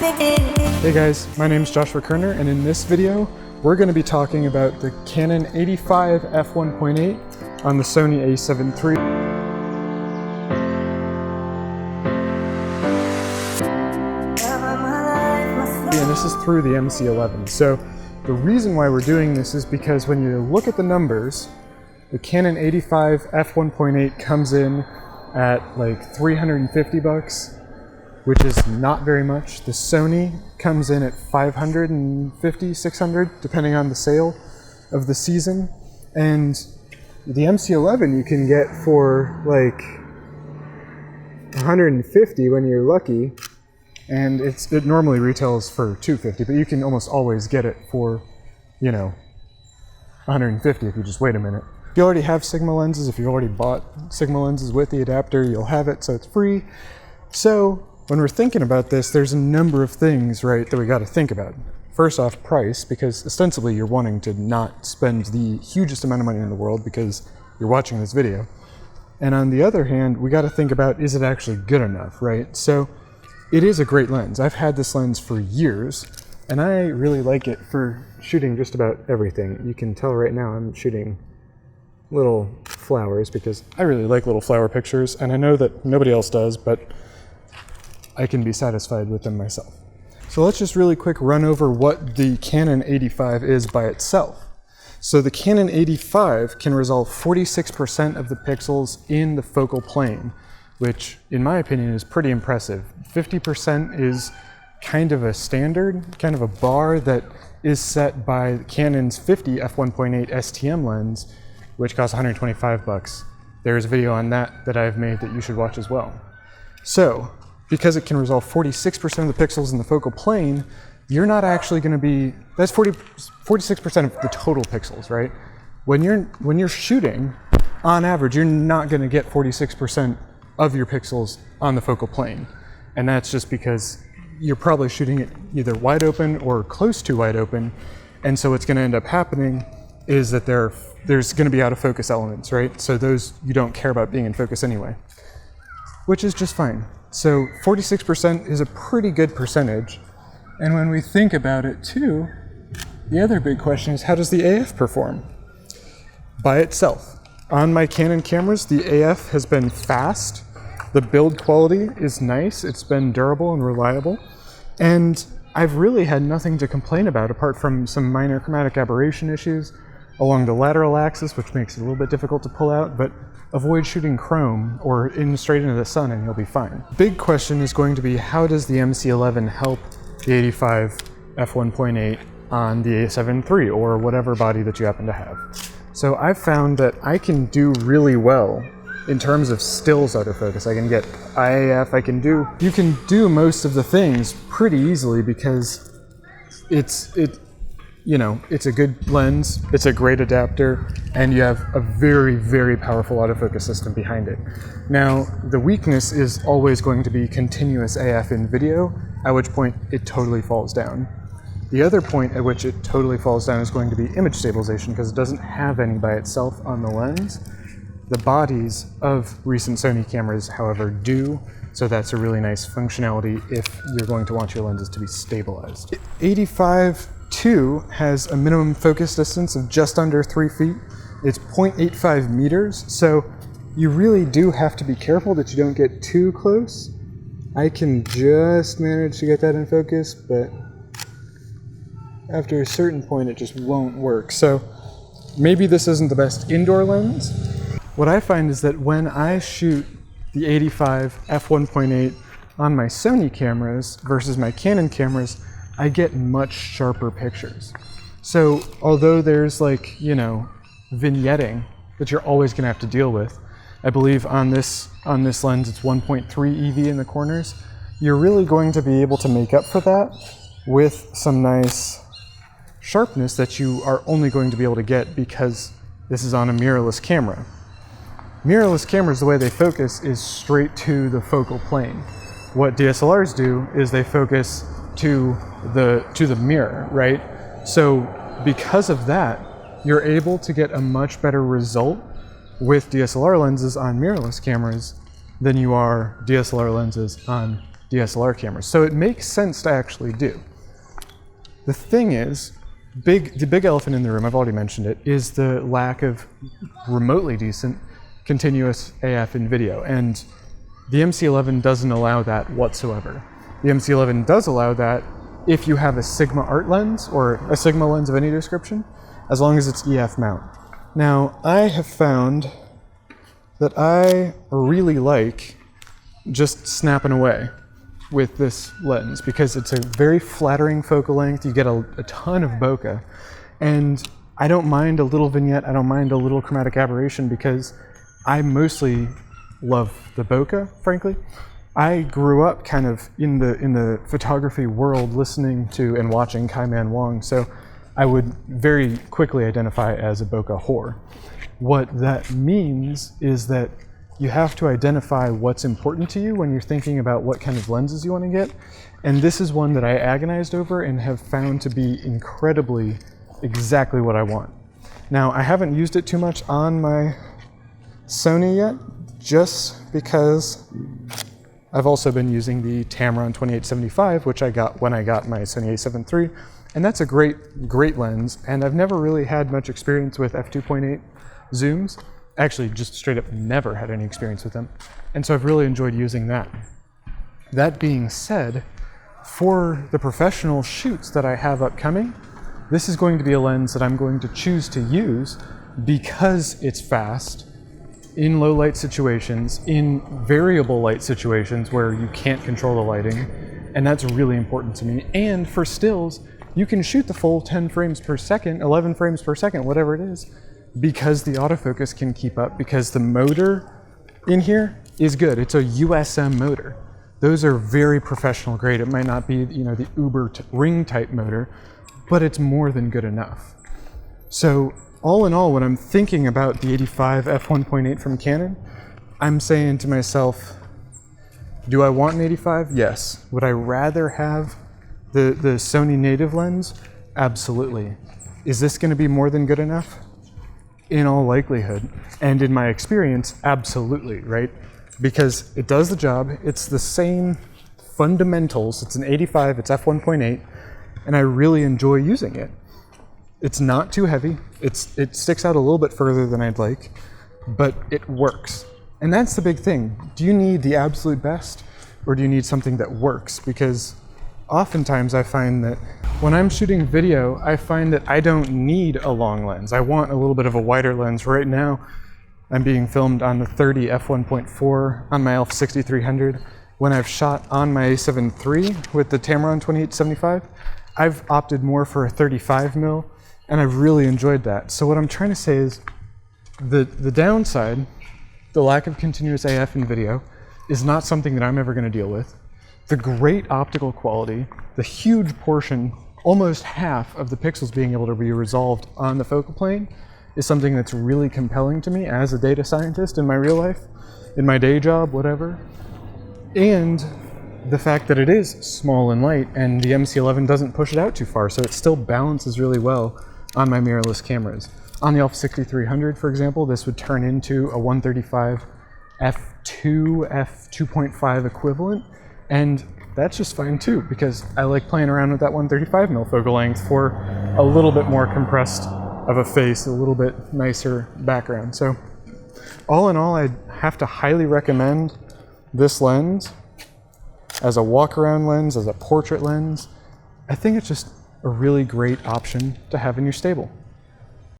Hey guys, my name is Joshua Koerner, and in this video, we're going to be talking about the Canon 85 f1.8 on the Sony a7 III. And this is through the MC11. So the reason why we're doing this is because when you look at the numbers, the Canon 85 f1.8 comes in at like 350 bucks, which is not very much. The Sony comes in at 550, 600, depending on the sale of the season. And the MC11 you can get for like 150 when you're lucky. And it normally retails for 250, but you can almost always get it for, 150 if you just wait a minute. If you already have Sigma lenses, if you already bought Sigma lenses with the adapter, you'll have it, so it's free. So when we're thinking about this, there's a number of things, right, that we got to think about. First off, price, because ostensibly you're wanting to not spend the hugest amount of money in the world because you're watching this video. And on the other hand, we got to think about, is it actually good enough, right? So it is a great lens. I've had this lens for years, and I really like it for shooting just about everything. You can tell right now I'm shooting little flowers because I really like little flower pictures, and I know that nobody else does, but I can be satisfied with them myself. So let's just really quick run over what the Canon 85 is by itself. So the Canon 85 can resolve 46% of the pixels in the focal plane, which in my opinion is pretty impressive. 50% is kind of a standard, kind of a bar that is set by Canon's 50 f1.8 STM lens, which costs 125 bucks. There's a video on that I've made that you should watch as well. So, because it can resolve 46% of the pixels in the focal plane, you're not actually going to be, that's 46% of the total pixels, right? When you're shooting, on average, you're not going to get 46% of your pixels on the focal plane. And that's just because you're probably shooting it either wide open or close to wide open. And so what's going to end up happening is that there's going to be out of focus elements, right? So those you don't care about being in focus anyway, which is just fine. So 46% is a pretty good percentage. And when we think about it too, the other big question is, how does the AF perform? By itself. On my Canon cameras, the AF has been fast. The build quality is nice. It's been durable and reliable. And I've really had nothing to complain about apart from some minor chromatic aberration issues along the lateral axis, which makes it a little bit difficult to pull out, but avoid shooting chrome or straight into the sun and you'll be fine. Big question is going to be, how does the MC11 help the 85 f1.8 on the a7 III or whatever body that you happen to have? So I've found that I can do really well in terms of stills autofocus. I can get IAF, you can do most of the things pretty easily because it's a good lens, it's a great adapter, and you have a very, very powerful autofocus system behind it. Now, the weakness is always going to be continuous AF in video, at which point it totally falls down. The other point at which it totally falls down is going to be image stabilization, because it doesn't have any by itself on the lens. The bodies of recent Sony cameras, however, do, so that's a really nice functionality if you're going to want your lenses to be stabilized. 85-2 has a minimum focus distance of just under 3 feet. It's 0.85 meters, so you really do have to be careful that you don't get too close. I can just manage to get that in focus, but after a certain point it just won't work. So maybe this isn't the best indoor lens. What I find is that when I shoot the 85 f1.8 on my Sony cameras versus my Canon cameras, I get much sharper pictures. So although there's vignetting that you're always gonna have to deal with, I believe on this lens it's 1.3 EV in the corners, you're really going to be able to make up for that with some nice sharpness that you are only going to be able to get because this is on a mirrorless camera. Mirrorless cameras, the way they focus is straight to the focal plane. What DSLRs do is they focus to the mirror, right? So because of that, you're able to get a much better result with DSLR lenses on mirrorless cameras than you are DSLR lenses on DSLR cameras. So it makes sense to actually do. The thing is, the big elephant in the room, I've already mentioned it, is the lack of remotely decent continuous AF in video. And the MC11 doesn't allow that whatsoever. The MC11 does allow that if you have a Sigma art lens or a Sigma lens of any description, as long as it's EF mount. Now, I have found that I really like just snapping away with this lens because it's a very flattering focal length. You get a ton of bokeh, and I don't mind a little vignette. I don't mind a little chromatic aberration because I mostly love the bokeh, frankly. I grew up kind of in the photography world listening to and watching Kaiman Wong, so I would very quickly identify as a bokeh whore. What that means is that you have to identify what's important to you when you're thinking about what kind of lenses you want to get, and this is one that I agonized over and have found to be incredibly exactly what I want. Now, I haven't used it too much on my Sony yet, just because I've also been using the Tamron 2875, which I got when I got my Sony a7 III, and that's a great lens, and I've never really had much experience with f2.8 zooms. Actually, just straight up never had any experience with them, and so I've really enjoyed using that. That being said, for the professional shoots that I have upcoming, this is going to be a lens that I'm going to choose to use because it's fast, in low light situations, in variable light situations where you can't control the lighting, and that's really important to me. And for stills, you can shoot the full 10 frames per second, 11 frames per second, whatever it is, because the autofocus can keep up, because the motor in here is good. It's a USM motor. Those are very professional grade. It might not be, the Uber ring type motor, but it's more than good enough. So all in all, when I'm thinking about the 85 f1.8 from Canon, I'm saying to myself, do I want an 85? Yes. Would I rather have the Sony native lens? Absolutely. Is this going to be more than good enough? In all likelihood. And in my experience, absolutely, right? Because it does the job. It's the same fundamentals. It's an 85, it's f1.8, and I really enjoy using it. It's not too heavy. It sticks out a little bit further than I'd like, but it works. And that's the big thing. Do you need the absolute best, or do you need something that works? Because oftentimes I find that when I'm shooting video, I find that I don't need a long lens. I want a little bit of a wider lens. Right now, I'm being filmed on the 30 f1.4 on my Alpha 6300. When I've shot on my a7 III with the Tamron 2875, I've opted more for a 35mm, and I've really enjoyed that. So what I'm trying to say is the downside, the lack of continuous AF in video, is not something that I'm ever going to deal with. The great optical quality, the huge portion, almost half of the pixels being able to be resolved on the focal plane, is something that's really compelling to me as a data scientist in my real life, in my day job, whatever. And the fact that it is small and light, and the MC11 doesn't push it out too far, so it still balances really well on my mirrorless cameras. On the Alpha 6300, for example, this would turn into a 135 f2, f2.5 equivalent, and that's just fine too, because I like playing around with that 135mm focal length for a little bit more compressed of a face, a little bit nicer background. So all in all, I have to highly recommend this lens as a walk-around lens, as a portrait lens. I think it's just a really great option to have in your stable.